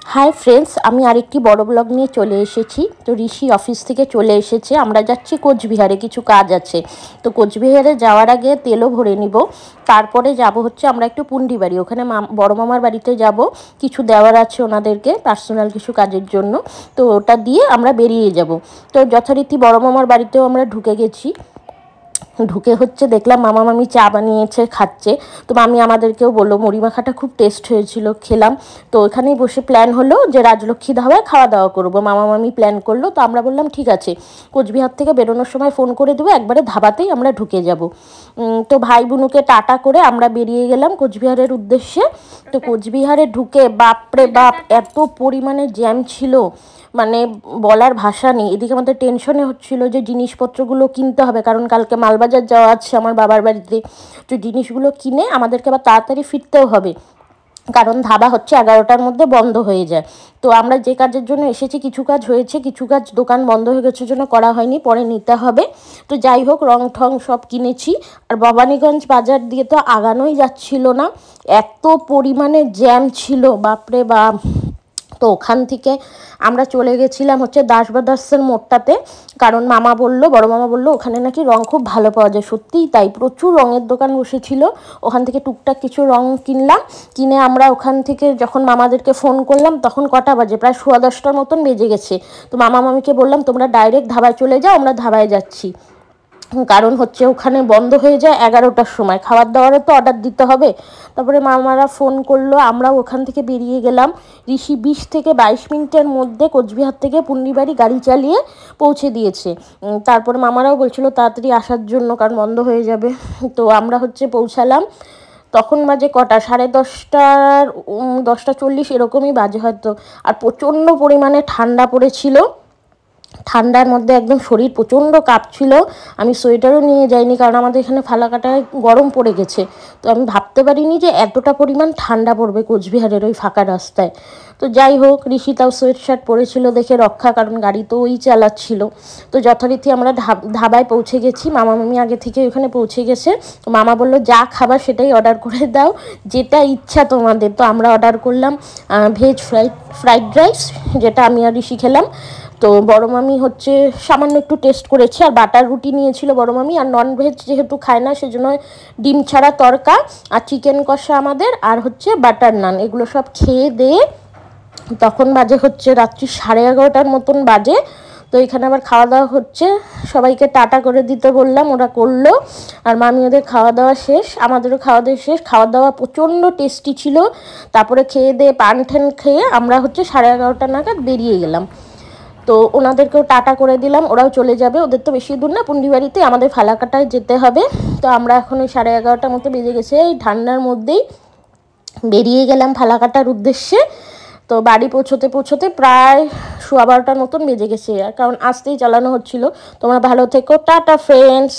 Hi friends, आमी आरेकटी बड़ blog निये चले एसेछि। तो ऋषि अफिस थेके चले एसेछे, आमरा जाच्छि कोचबिहारे, किछु काज आछे। तो कोचबिहारे जाওয়ার आगे तेलो भरे निब, तारपरे जाबो होच्छे आमरा एकटु पुंडिबाड़ी, ओखाने बड़ मामार बाड़ीते जाबो, किछु देওয়ার आछे ओनादेरके पार्सोनाल किछु काजेर जोन्नो। तो ओटा दिये आमरा बेरिये जाबो। तो यथारीति बड़ मामार बाड़ीतेও आमरा ढुके गेछि। ঢুকে হচ্ছে দেখলাম মামা মামি চা বানিয়েছে খাচ্ছে। তো মামি আমাদেরকেও বললো মুড়ি মাখাটা খুব টেস্ট হয়েছিল, খেলাম। তো ওখানেই বসে প্ল্যান হলো যে রাজলক্ষ্মী ধাবায় খাওয়া দাওয়া করবো, মামা মামি প্ল্যান করলো। তো আমরা বললাম ঠিক আছে, কোচবিহার থেকে বেরোনোর সময় ফোন করে দেবো, একবারে ধাবাতেই আমরা ঢুকে যাব। তো ভাই বোনুকে টাটা করে আমরা বেরিয়ে গেলাম কোচবিহারের উদ্দেশ্যে। তো কোচবিহারে ঢুকে বাপরে বাপ এত পরিমাণে জ্যাম ছিল, মানে বলার ভাষা নেই। এদিকে আমাদের টেনশনে হচ্ছিল যে জিনিসপত্রগুলো কিনতে হবে, কারণ কালকে মালবাজার যাওয়া আছে আমার বাবার বাড়িতে। তো জিনিসগুলো কিনে আমাদেরকে আবার তাড়াতাড়ি ফিরতেও হবে, কারণ ধাবা হচ্ছে 11টার মধ্যে বন্ধ হয়ে যায়। তো আমরা যে কাজের জন্য এসেছি কিছু কাজ হয়েছে, কিছু কাজ দোকান বন্ধ হয়ে গেছে জন্য করা হয়নি, পরে নিতে হবে। তো যাই হোক, রং ঠং সব কিনেছি। আর ভবানীগঞ্জ বাজার দিয়ে তো আগানোই যাচ্ছিল না, এত পরিমাণে জ্যাম ছিল বাপরে বাপ। তো ওখান থেকে আমরা চলে গেছিলাম হচ্ছে দাস ব্রাদার্সের মোড়টাতে, কারণ মামা বললো, বড় মামা বললো ওখানে নাকি রং খুব ভালো পাওয়া যায়। সত্যিই তাই, প্রচুর রঙের দোকান বসেছিল। ওখান থেকে টুকটাক কিছু রং কিনলাম। কিনে আমরা ওখান থেকে যখন মামাদেরকে ফোন করলাম তখন কটা বাজে, প্রায় 10:15টার মতন বেজে গেছে। তো মামা মামিকে বললাম তোমরা ডাইরেক্ট ধাবায় চলে যাও, আমরা ধাবায় যাচ্ছি। কারণ হচ্ছে ওখানে বন্ধ হয়ে যায় 11টার সময়, খাবার দাবারও তো অর্ডার দিতে হবে। তারপরে মামারা ফোন করলো, আমরাও ওখান থেকে বেরিয়ে গেলাম। ঋষি 20 থেকে 22 মিনিটের মধ্যে কোচবিহার থেকে পুন্ডিবাড়ি গাড়ি চালিয়ে পৌঁছে দিয়েছে। তারপরে মামারাও বলছিল তাড়াতাড়ি আসার জন্য, কারণ বন্ধ হয়ে যাবে। তো আমরা হচ্ছে পৌঁছালাম, তখন বাজে কটা, 10:30, 10:40 এরকমই বাজে হয়তো। আর প্রচণ্ড পরিমাণে ঠান্ডা পড়েছিল, ঠান্ডার মধ্যে একদম শরীর প্রচণ্ড কাঁপছিল। আমি সোয়েটারও নিয়ে যাইনি, কারণ আমাদের এখানে ফালাকাটায় গরম পড়ে গেছে। তো আমি ভাবতে পারিনি যে এতটা পরিমাণ ঠান্ডা পড়বে কোচবিহারের ওই ফাঁকা রাস্তায়। তো যাই হোক, ঋষি তাও সোয়েট শার্ট পরেছিল দেখে রক্ষা, কারণ গাড়ি তো ওই চালাচ্ছিল। তো যথারীতি আমরা ধাবায় পৌঁছে গেছি, মামা মামি আগে থেকে ওখানে পৌঁছে গেছে। মামা বললো যা খাবার সেটাই অর্ডার করে দাও, যেটা ইচ্ছা তোমাদের। তো আমরা অর্ডার করলাম ভেজ ফ্রাইড রাইস, যেটা আমি আর ঋষি খেলাম। তো বড় মামি হচ্ছে সামান্য একটু টেস্ট করেছে, আর বাটার রুটি নিয়েছিল বড় মামি। আর ননভেজ যেহেতু খায় না সেজন্য ডিম ছাড়া তরকা আর চিকেন কষা আমাদের, আর হচ্ছে বাটার নান, এগুলো সব খেয়ে দিয়ে তখন বাজে হচ্ছে রাত্রি 11:30টার মতন বাজে। তো এখানে আবার খাওয়া দাওয়া হচ্ছে, সবাইকে টাটা করে দিতে বললাম, ওরা করলো। আর মামি ওদের খাওয়া দাওয়া শেষ, আমাদেরও খাওয়া দাওয়া শেষ। খাওয়া দাওয়া প্রচণ্ড টেস্টি ছিল। তারপরে খেয়ে দিয়ে পান ঠান খেয়ে আমরা হচ্ছে 11:30 নাগাদ বেরিয়ে গেলাম। তো ওনাদেরকেও টাটা করে দিলাম, ওরাও চলে যাবে, ওদের তো বেশি দূর না পুন্ডিবাড়িতে, আমাদের ফালাকাটায় যেতে হবে। তো আমরা এখন ওই 11:30টার মতো বেজে গেছে, এই ঠান্ডার মধ্যেই বেরিয়ে গেলাম ফালাকাটার উদ্দেশ্যে। তো বাড়ি পৌঁছতে পৌঁছতে প্রায় 12:15টার মতন বেজে গেছে, আর কারণ আসতেই চালানো হচ্ছিল। তোমরা ভালো থেকো, টাটা ফ্রেন্ডস।